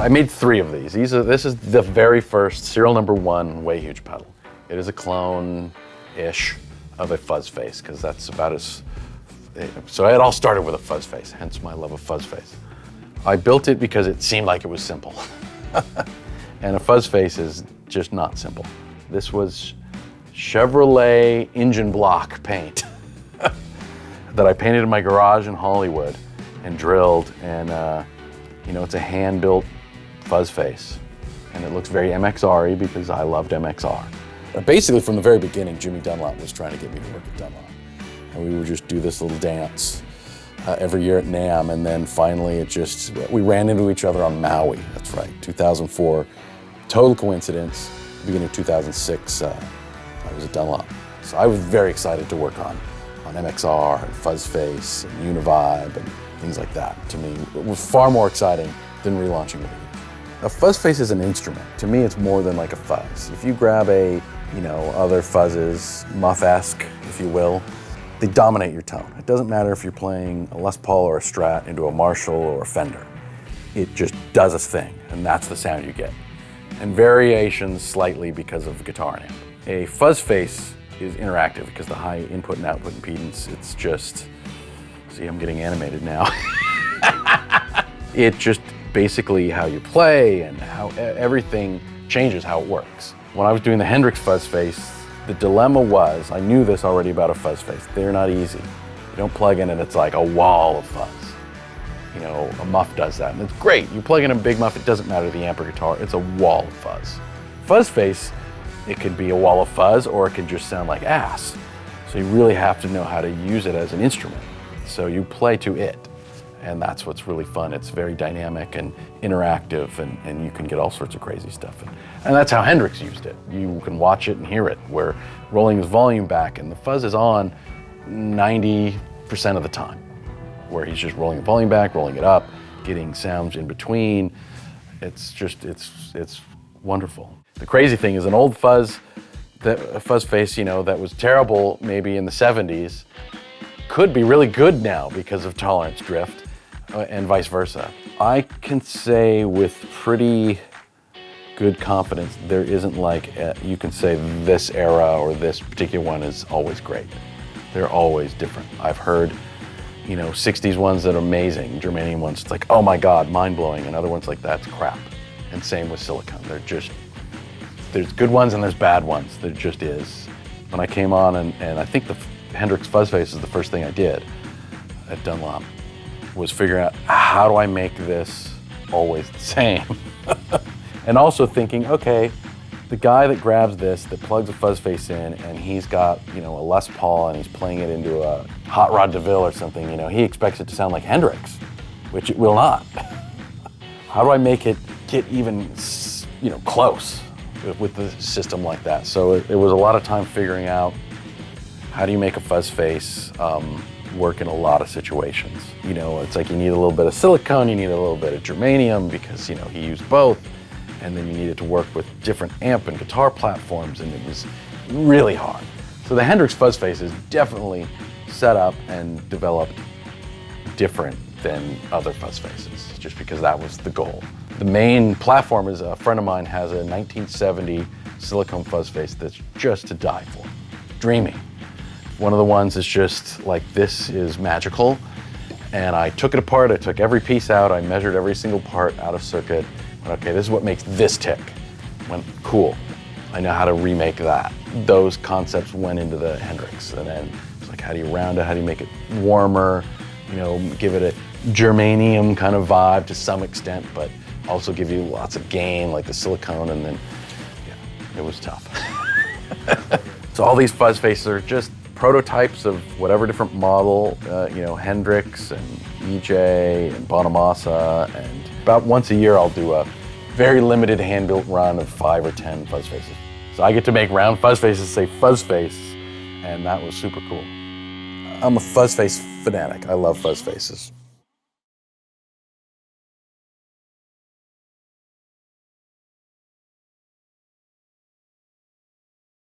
I made 3 of these. This is the very first serial number 1 Way Huge pedal. It is a clone-ish of a Fuzz Face, because that's about as... So it all started with a Fuzz Face, hence my love of Fuzz Face. I built it because it seemed like it was simple. And a Fuzz Face is just not simple. This was Chevrolet engine block paint that I painted in my garage in Hollywood and drilled, and you know, it's a hand-built Fuzz Face. And it looks very MXR-y because I loved MXR. Basically, from the very beginning, Jimmy Dunlop was trying to get me to work at Dunlop. And we would just do this little dance every year at NAMM, and then finally we ran into each other on Maui, that's right, 2004. Total coincidence, beginning of 2006, I was at Dunlop. So I was very excited to work on MXR and Fuzz Face and Univibe and things like that. To me, it was far more exciting than relaunching the video. A Fuzz Face is an instrument. To me, it's more than like a fuzz. If you grab other fuzzes, muff-esque, if you will, they dominate your tone. It doesn't matter if you're playing a Les Paul or a Strat into a Marshall or a Fender. It just does its thing, and that's the sound you get. And variations slightly because of the guitar amp. A Fuzz Face is interactive because the high input and output impedance, it's just, see, I'm getting animated now. It just basically how you play and how everything changes how it works. When I was doing the Hendrix Fuzz Face, the dilemma was, I knew this already about a Fuzz Face, they're not easy. You don't plug in and it's like a wall of fuzz. You know, a muff does that, and it's great. You plug in a big muff, it doesn't matter the amp or guitar, it's a wall of fuzz. Fuzz Face, it could be a wall of fuzz, or it could just sound like ass. So you really have to know how to use it as an instrument. So you play to it, and that's what's really fun. It's very dynamic and interactive, and you can get all sorts of crazy stuff. And that's how Hendrix used it. You can watch it and hear it, where rolling his volume back, and the fuzz is on 90% of the time, where he's just rolling the volume back, rolling it up, getting sounds in between. It's wonderful. The crazy thing is an old Fuzz Face, you know, that was terrible maybe in the 70s, could be really good now because of tolerance drift, and vice versa. I can say with pretty good confidence, there isn't like, you can say this era or this particular one is always great. They're always different. I've heard, you know, 60s ones that are amazing, Germanium ones, it's like, oh my God, mind-blowing, and other ones like that's crap. And same with silicone. There's good ones and there's bad ones. There just is. When I came on, and I think the Hendrix Fuzz Face is the first thing I did at Dunlop, was figuring out how do I make this always the same? And also thinking, okay, the guy that grabs this, that plugs a Fuzz Face in, and he's got, you know, a Les Paul and he's playing it into a Hot Rod DeVille or something, you know, he expects it to sound like Hendrix, which it will not. How do I make it get even, you know, close with the system like that? So it was a lot of time figuring out how do you make a Fuzz Face work in a lot of situations. You know, it's like you need a little bit of silicone, you need a little bit of germanium because, you know, he used both. And then you needed to work with different amp and guitar platforms, and it was really hard. So the Hendrix Fuzz Face is definitely set up and developed different than other Fuzz Faces, just because that was the goal. The main platform is, a friend of mine has a 1970 silicone Fuzz Face that's just to die for. Dreamy. One of the ones is just like, this is magical. And I took it apart, I took every piece out, I measured every single part out of circuit. Okay, this is what makes this tick. Went, cool, I know how to remake that. Those concepts went into the Hendrix, and then it's like, how do you round it? How do you make it warmer? You know, give it a germanium kind of vibe to some extent, but also give you lots of gain, like the silicone, and then, yeah, it was tough. So all these Fuzz Faces are just prototypes of whatever different model, you know, Hendrix and EJ and Bonamassa, and about once a year I'll do a very limited hand-built run of 5 or 10 Fuzz Faces. So I get to make round Fuzz Faces say Fuzz Face, and that was super cool. I'm a Fuzz Face fanatic. I love Fuzz Faces.